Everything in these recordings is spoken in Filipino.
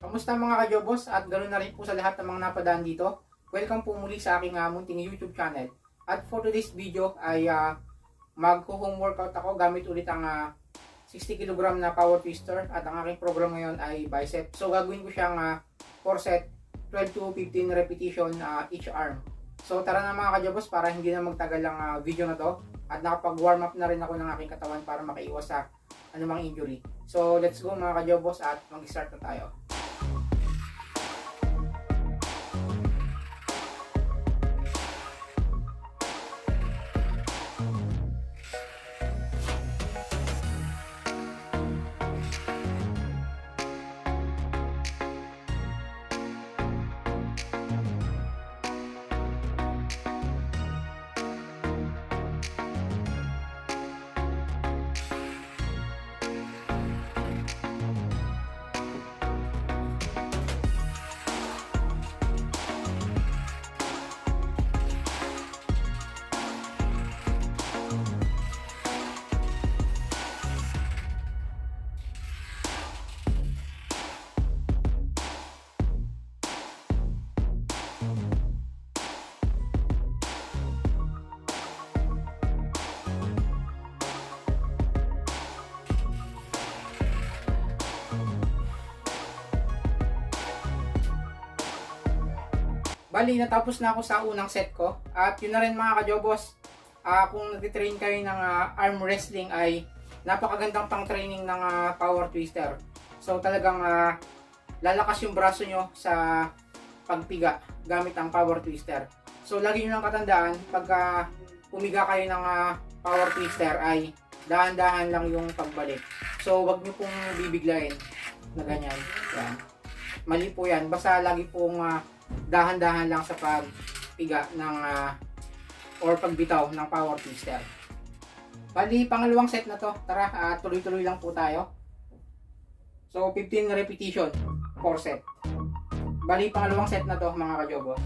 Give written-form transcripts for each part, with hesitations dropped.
Kamusta mga kajobos at ganoon na rin po sa lahat ng mga napadaan dito. Welcome po muli sa aking munting YouTube channel. At for today's video ay mag-home workout ako gamit ulit ang 60 kg na power twister at ang aking program ngayon ay bicep. So gagawin ko siyang 4 set, 12 to 15 repetition each arm. So tara na mga kajobos para hindi na magtagal ang video na to at nakapag-warm up na rin ako ng aking katawan para makaiwas sa anumang injury. So let's go mga kajobos at mag-start na tayo. Bali, natapos na ako sa unang set ko. At yun na rin mga kajobos. Kung nagtitrain kayo ng arm wrestling ay napakagandang pang training ng power twister. So talagang lalakas yung braso nyo sa pagpiga gamit ang power twister. So lagi nyo lang katandaan pag pumiga kayo ng power twister ay dahan-dahan lang yung pagbalik. So wag nyo pong bibiglayin na ganyan. Yan. Mali po yan. Basta lagi pong dahan-dahan lang sa pagpiga ng or pagbitaw ng power twister. Bali, pangalawang set na to. Tara, tuloy-tuloy lang po tayo. So, 15 repetition, 4 set. Bali, pangalawang set na to mga kajobos.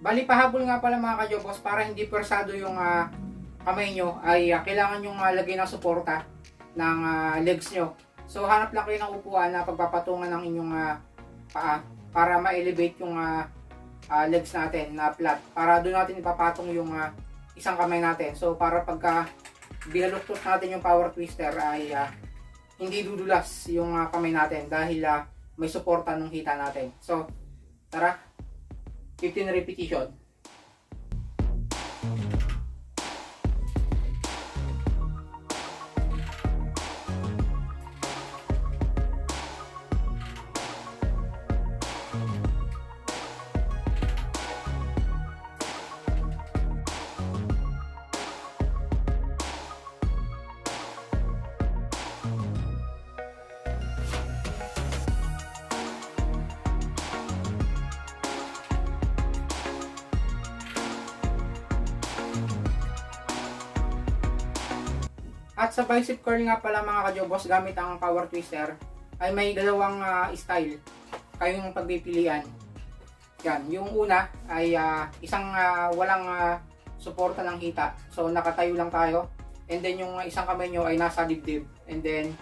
Bali, pahabol nga pala mga kajobos para hindi persado yung kamay nyo ay kailangan yung lagyan ng suporta ng legs nyo. So hanap lang kayo ng upuan na pagpapatungan ng inyong paa para ma-elevate yung legs natin na flat. Para doon natin ipapatong yung isang kamay natin. So para pagka binaluktot natin yung power twister ay hindi dudulas yung kamay natin dahil may suporta ng hita natin. So tara, 15 repetition. At sa bicep curl nga pala mga kajobos gamit ang power twister ay may dalawang style kayong pagpipilian. Yan, yung una ay isang walang suporta ng hita. So nakatayo lang tayo. And then yung isang kamay nyo ay nasa dibdib. And then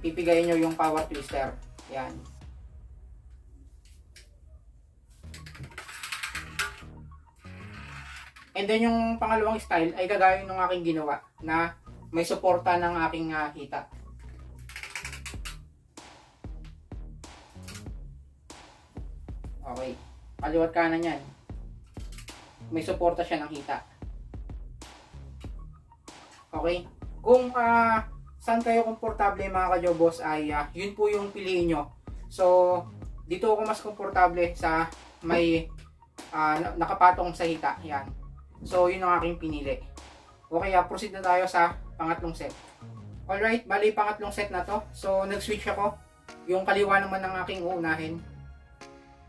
pipigayin nyo yung power twister. Yan. And then yung pangalawang style ay kagaya ng aking ginawa na may suporta ng aking hita. Okay. Kaliwat kanan yan. May suporta siya ng hita. Okay. Kung saan kayo komportable mga kajobos ay yun po yung piliin nyo. So, dito ako mas komportable sa may nakapatong sa hita. Yan. So, yun ang aking pinili. Okay, proceed na tayo sa pangatlong set. Alright, bali pangatlong set na to. So, nag-switch ako. Yung kaliwa naman ng aking uunahin.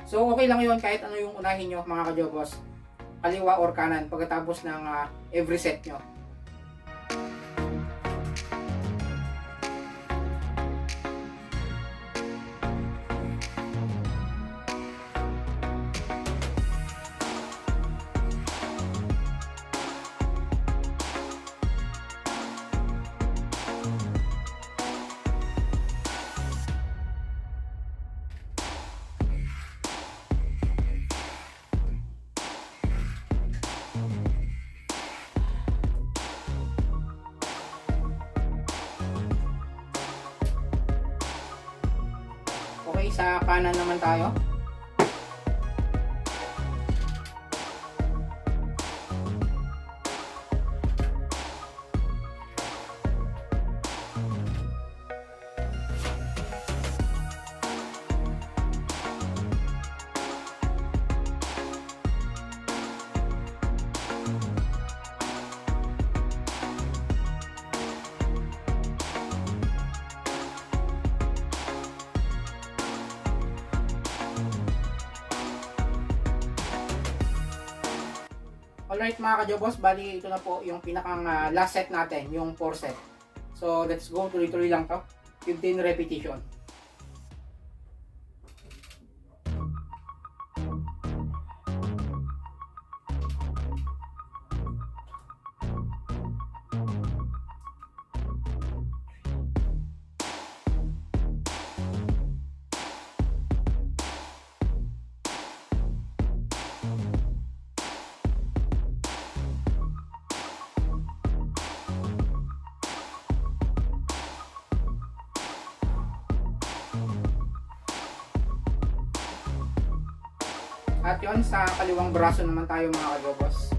So, okay lang yun kahit ano yung unahin nyo mga kajobos. Kaliwa or kanan pagkatapos ng every set nyo. Okay, sa kanan naman tayo. Alright mga kajobos, bali ito na po yung pinakang last set natin, yung 4 set. So let's go, tuloy-tuloy lang to. 15 repetition. At yon sa kaliwang braso naman tayo mga kajobos.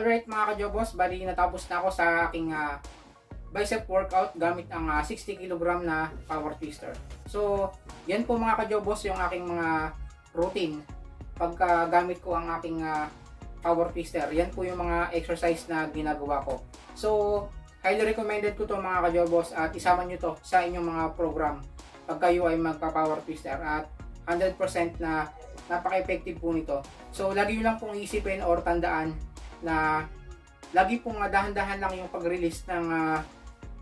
Alright mga kajobos, bali natapos na ako sa aking bicep workout gamit ang 60 kg na power twister. So, yan po mga kajobos yung aking mga routine pagka gamit ko ang aking power twister. Yan po yung mga exercise na ginagawa ko. So, highly recommended ko to mga kajobos at isama nyo to sa inyong mga program pag kayo ay magpa-power twister at 100% na napaka-effective po nito. So, lagi nyo lang pong isipin or tandaan na lagi pong dahan-dahan lang yung pag-release ng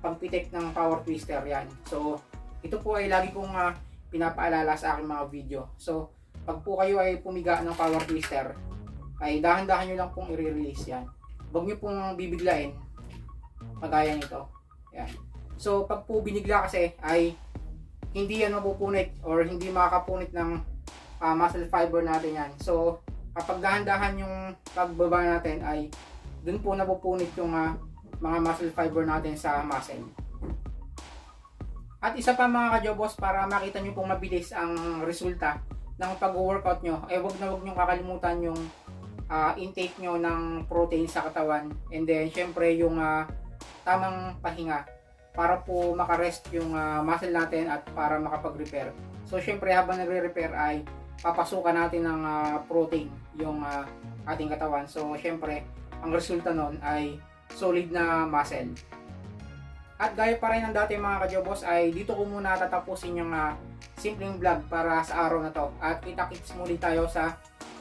pagpitik ng power twister yan. So, ito po ay lagi kong pinapaalala sa aking mga video. So, pag po kayo ay pumiga ng power twister, ay dahan-dahan nyo lang pong i-release yan. Huwag nyo pong bibiglain, magaya nito. Yan. So, pag po binigla kasi ay hindi yan mapupunit or hindi makakapunit ng muscle fiber natin yan. So, kapag dahan-dahan yung pagbaba natin ay dun po napupunit yung mga muscle fiber natin sa muscle. At isa pa mga kajobos, para makita nyo pong mabilis ang resulta ng pag-workout nyo, ay wag nyo kakalimutan yung intake nyo ng protein sa katawan, and then syempre yung tamang pahinga para po makarest yung muscle natin at para makapag-repair. So syempre habang nagre-repair ay papasukan natin ng protein yung ating katawan. So syempre ang resulta nun ay solid na muscle. At gaya pa rin ng dati mga kajobos, ay dito ko muna tatapusin yung simpleng vlog para sa araw na to. At kita-kits muli tayo sa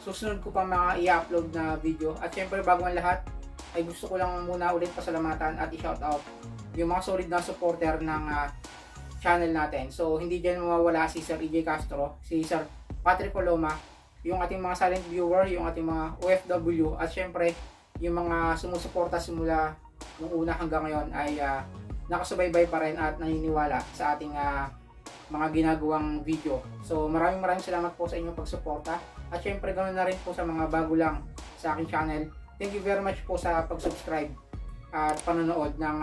susunod ko pa mga i-upload na video. At syempre bago ang lahat ay gusto ko lang muna ulit pasalamatan at i-shoutout yung mga solid na supporter ng channel natin. So hindi dyan mawawala si Sir EJ Castro, si Sir Patrick Coloma, yung ating mga silent viewer, yung ating mga OFW, at syempre yung mga sumusuporta simula nung una hanggang ngayon ay nakasubaybay pa rin at naniniwala sa ating mga ginagawang video. So maraming salamat po sa inyong pagsuporta, at syempre ganoon na rin po sa mga bago lang sa aking channel. Thank you very much po sa pag-subscribe at panonood ng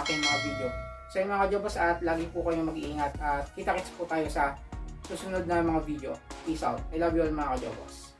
aking mga video. So yun mga kajobos, at lagi po kayong mag-iingat at kita-kits po tayo sa susunod na mga video. Peace out. I love you all mga kajobos.